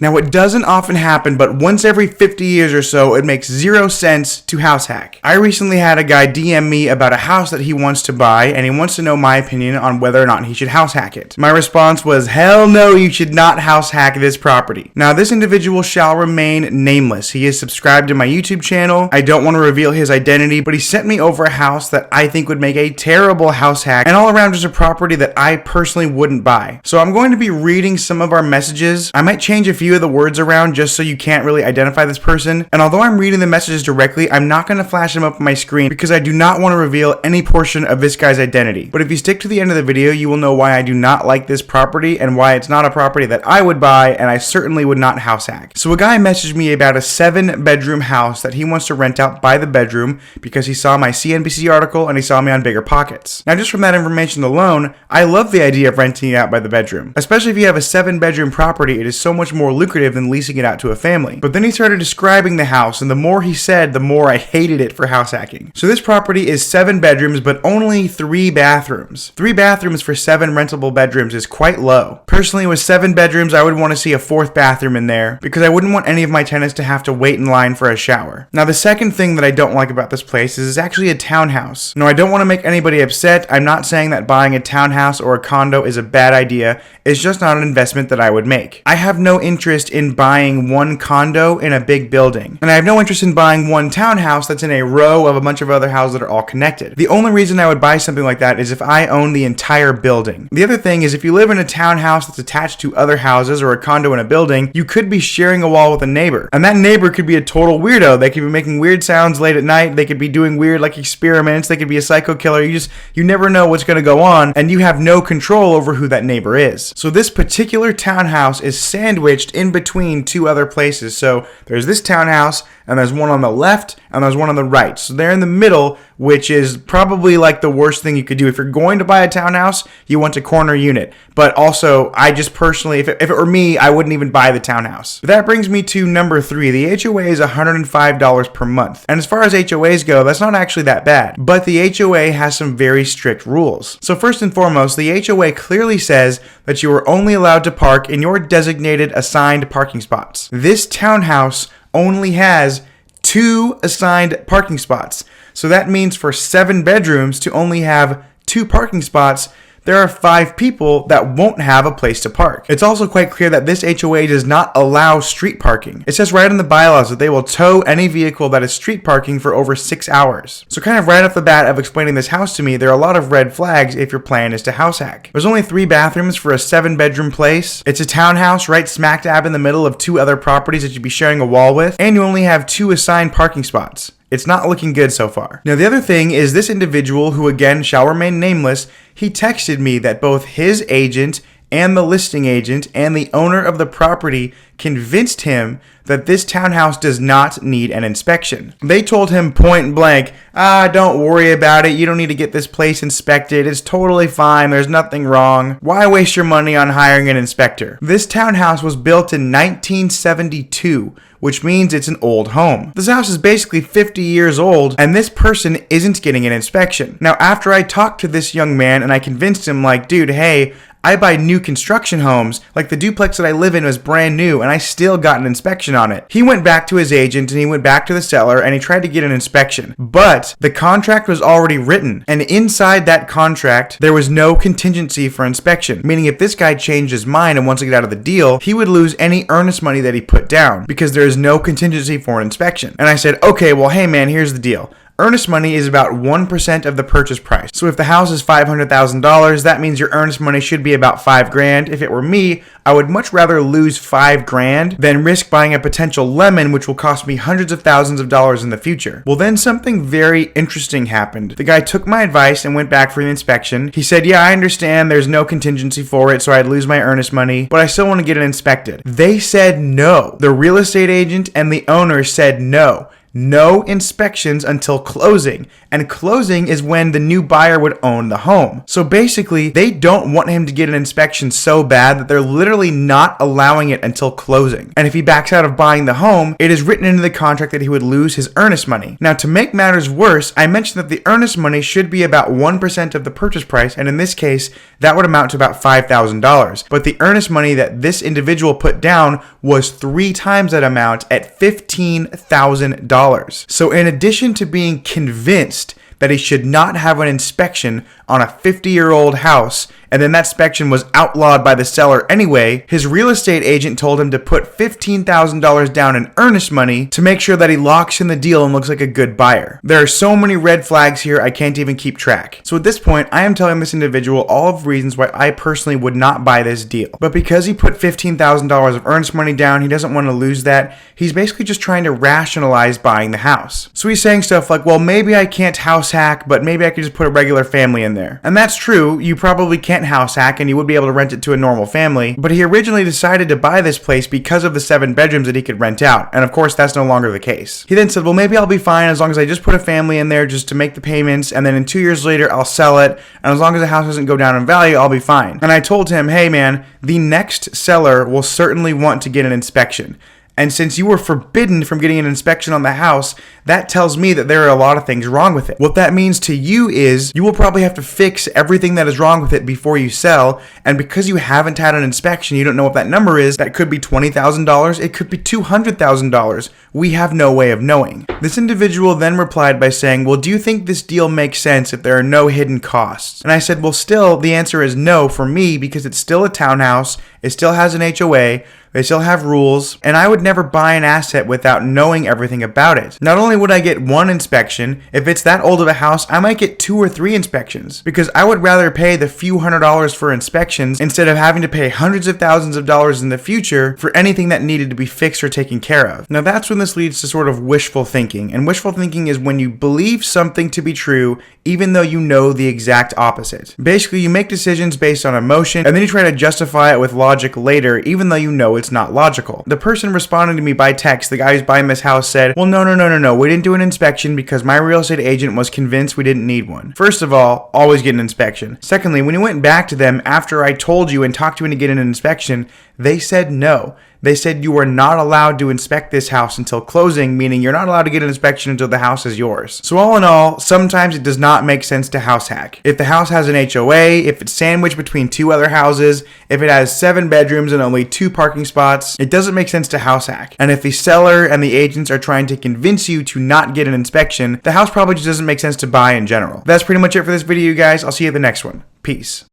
Now, it doesn't often happen, but once every 50 years or so, it makes zero sense to house hack. I recently had a guy DM me about a house that he wants to buy, and he wants to know my opinion on whether or not he should house hack it. My response was, hell no, you should not house hack this property. Now, this individual shall remain nameless. He is subscribed to my YouTube channel. I don't want to reveal his identity, but he sent me over a house that I think would make a terrible house hack, and all around just a property that I personally wouldn't buy. So I'm going to be reading some of our messages. I might change a few of the words around just so you can't really identify this person. And although I'm reading the messages directly, I'm not going to flash them up on my screen because I do not want to reveal any portion of this guy's identity. But if you stick to the end of the video, you will know why I do not like this property and why it's not a property that I would buy, and I certainly would not house hack. So a guy messaged me about a 7-bedroom house that he wants to rent out by the bedroom because he saw my CNBC article and he saw me on Bigger Pockets. Now, just from that information alone, I love the idea of renting it out by the bedroom. Especially if you have a 7-bedroom property, it is so much more lucrative than leasing it out to a family. But then he started describing the house, and the more he said, the more I hated it for house hacking. So this property is 7 bedrooms, but only 3 bathrooms. 3 bathrooms for 7 rentable bedrooms is quite low. Personally, with 7 bedrooms, I would want to see a 4th bathroom in there because I wouldn't want any of my tenants to have to wait in line for a shower. Now, the second thing that I don't like about this place is it's actually a townhouse. No, I don't want to make anybody upset. I'm not saying that buying a townhouse or a condo is a bad idea. It's just not an investment that I would make. I have no interest in buying one condo in a big building, and I have no interest in buying one townhouse that's in a row of a bunch of other houses that are all connected. The only reason I would buy something like that is if I own the entire building. The other thing is if you live in a townhouse that's attached to other houses or a condo in a building, you could be sharing a wall with a neighbor, and that neighbor could be a total weirdo. They could be making weird sounds late at night. They could be doing weird experiments. They could be a psycho killer. You never know what's going to go on, and you have no control over who that neighbor is. So this particular townhouse is sandwiched in between 2 other places. So there's this townhouse, and there's one on the left, and there's one on the right. So they're in the middle, which is probably like the worst thing you could do. If you're going to buy a townhouse, you want a corner unit. But also, I just personally, if it were me, I wouldn't even buy the townhouse. But that brings me to number 3. The HOA is $105 per month. And as far as HOAs go, that's not actually that bad. But the HOA has some very strict rules. So first and foremost, the HOA clearly says that you are only allowed to park in your designated assigned parking spots. This townhouse only has 2 assigned parking spots. So that means for 7 bedrooms to only have 2 parking spots, there are 5 people that won't have a place to park. It's also quite clear that this HOA does not allow street parking. It says right in the bylaws that they will tow any vehicle that is street parking for over 6 hours. So kind of right off the bat of explaining this house to me, there are a lot of red flags if your plan is to house hack. There's only 3 bathrooms for a 7-bedroom place. It's a townhouse right smack dab in the middle of 2 other properties that you'd be sharing a wall with, and you only have 2 assigned parking spots. It's not looking good so far. Now, the other thing is this individual, who again shall remain nameless, he texted me that both his agent and the listing agent and the owner of the property convinced him that this townhouse does not need an inspection. They told him point blank, don't worry about it. You don't need to get this place inspected. It's totally fine. There's nothing wrong. Why waste your money on hiring an inspector? This townhouse was built in 1972, which means it's an old home. This house is basically 50 years old, and this person isn't getting an inspection. Now, after I talked to this young man and I convinced him, dude, hey, I buy new construction homes. The duplex that I live in was brand new, and I still got an inspection on it. He went back to his agent, and he went back to the seller, and he tried to get an inspection. But the contract was already written, and inside that contract, there was no contingency for inspection. Meaning if this guy changed his mind and wants to get out of the deal, he would lose any earnest money that he put down because there is no contingency for an inspection. And I said, okay, well, hey man, here's the deal. Earnest money is about 1% of the purchase price. So if the house is $500,000, that means your earnest money should be about $5,000. If it were me, I would much rather lose $5,000 than risk buying a potential lemon, which will cost me hundreds of thousands of dollars in the future. Well, then something very interesting happened. The guy took my advice and went back for the inspection. He said, yeah, I understand there's no contingency for it, so I'd lose my earnest money, but I still want to get it inspected. They said no. The real estate agent and the owner said no. no inspections until closing. And closing is when the new buyer would own the home. So basically, they don't want him to get an inspection so bad that they're literally not allowing it until closing. And if he backs out of buying the home, it is written into the contract that he would lose his earnest money. Now, to make matters worse, I mentioned that the earnest money should be about 1% of the purchase price, and in this case, that would amount to about $5,000. But the earnest money that this individual put down was 3 times that amount at $15,000. So in addition to being convinced that he should not have an inspection on a 50-year-old house, and then that inspection was outlawed by the seller anyway, his real estate agent told him to put $15,000 down in earnest money to make sure that he locks in the deal and looks like a good buyer. There are so many red flags here, I can't even keep track. So at this point, I am telling this individual all of the reasons why I personally would not buy this deal. But because he put $15,000 of earnest money down, he doesn't want to lose that. He's basically just trying to rationalize buying the house. So he's saying stuff like, well, maybe I can't house hack, but maybe I could just put a regular family in there. And that's true, you probably can't house hack and you would be able to rent it to a normal family, but he originally decided to buy this place because of the 7 bedrooms that he could rent out, and of course that's no longer the case. He then said, well, maybe I'll be fine as long as I just put a family in there just to make the payments, and then in 2 years later I'll sell it, and as long as the house doesn't go down in value, I'll be fine. And I told him, hey man, the next seller will certainly want to get an inspection. And since you were forbidden from getting an inspection on the house, that tells me that there are a lot of things wrong with it. What that means to you is you will probably have to fix everything that is wrong with it before you sell. And because you haven't had an inspection, you don't know what that number is. That could be $20,000. It could be $200,000. We have no way of knowing. This individual then replied by saying, well, do you think this deal makes sense if there are no hidden costs? And I said, well, still, the answer is no for me because it's still a townhouse. It still has an HOA. They still have rules, and I would never buy an asset without knowing everything about it. Not only would I get 1 inspection, if it's that old of a house, I might get 2 or 3 inspections, because I would rather pay the few $100s for inspections instead of having to pay hundreds of thousands of dollars in the future for anything that needed to be fixed or taken care of. Now that's when this leads to sort of wishful thinking, and wishful thinking is when you believe something to be true even though you know the exact opposite. Basically, you make decisions based on emotion, and then you try to justify it with logic later even though you know it's not logical. The person responding to me by text, the guy who's buying this house, said, well, no, we didn't do an inspection because my real estate agent was convinced we didn't need one. First of all, always get an inspection. Secondly, when you went back to them after I told you and talked you into getting an inspection, they said no. They said you are not allowed to inspect this house until closing, meaning you're not allowed to get an inspection until the house is yours. So all in all, sometimes it does not make sense to house hack. If the house has an HOA, if it's sandwiched between 2 other houses, if it has 7 bedrooms and only 2 parking spots, it doesn't make sense to house hack. And if the seller and the agents are trying to convince you to not get an inspection, the house probably just doesn't make sense to buy in general. That's pretty much it for this video, you guys. I'll see you at the next one. Peace.